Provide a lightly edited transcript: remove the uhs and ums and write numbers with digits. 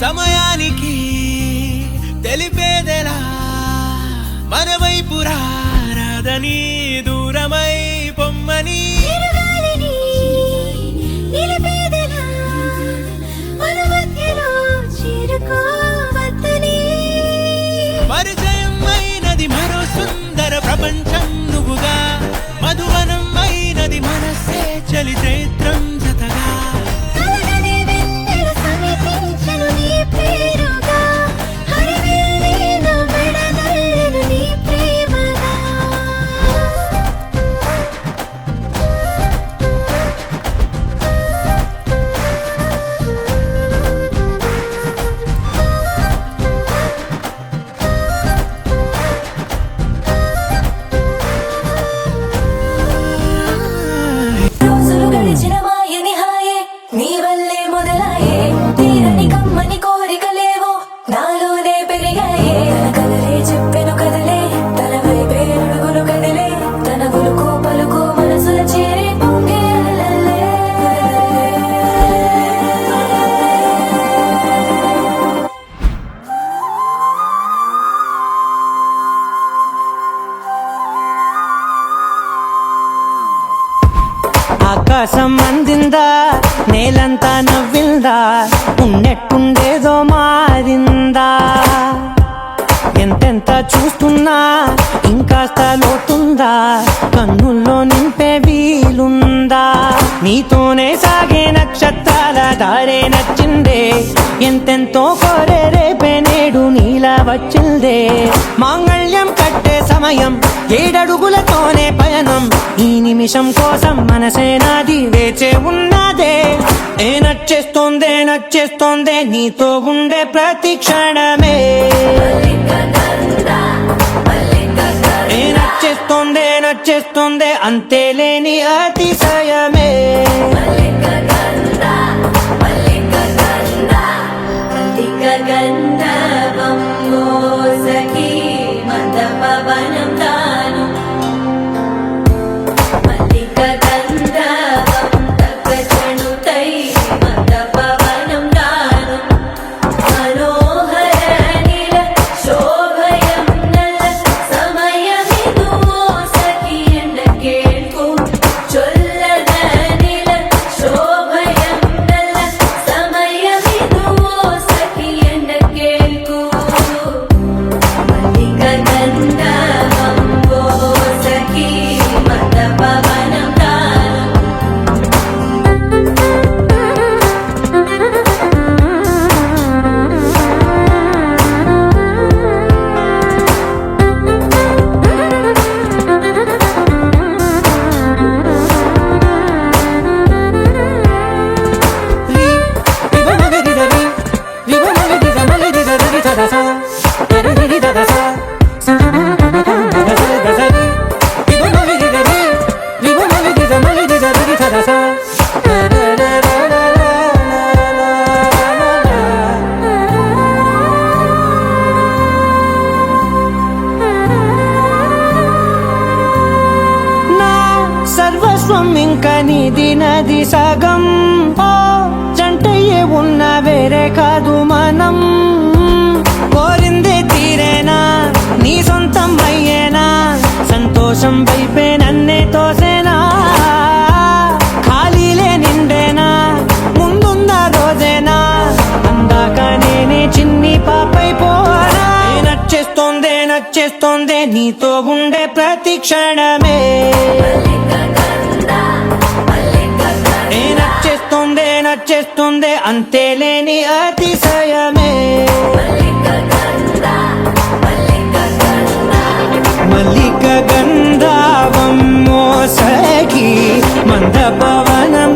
సమయానికి తెలిపేదెలా మన వైపు రాదని దూరమై పొమ్మని పరిచయం అయినది మరో సుందర ప్రపంచం నువ్వుగా మధువనం అయినది మనసే చలి చైత్రం జతగా ఆకాశం అందిందా నేలంతా నవ్విందా ఉన్నట్టుండేదో మారిందా ఎంతెంత చూస్తున్నా ఇంకాస్త లోతుందా కన్నుల్లో నింపే వీలుందా నీతోనే సాగే నక్షత్రాల దారే నచ్చిందే ఎంతెంతో కోరే రేపే నేడు నీలా వచ్చిందే మాంగళ్యం కట్టే సమయం 7 అడుగులతోనే పయనం ఈ నిమిషం కోసం మనసే నాది వేచే ఉన్నదే నచ్చేస్తోందే నీతో ఉండే ప్రతి క్షణమే నచ్చేస్తోందే అంతేలేని అతిశయమే ఇంకా నీది నది సగం జంటయ్యే ఉన్న వేరే కాదు మనం కోరిందే తీరేనా నీ సొంతం అయ్యేనా సంతోషం వైపే నన్నే తోసేనా ఖాళీలే నిండేనా ముందున్న రోజేనా అందాక నేనే చిన్ని పాపై పోనా నచ్చేస్తోందే నీతో ఉండే ప్రతి క్షణమే నచ్చేస్తోందే అంతేలేని అతిశయమే మల్లిక గంధావం మోసకి మంద పవనం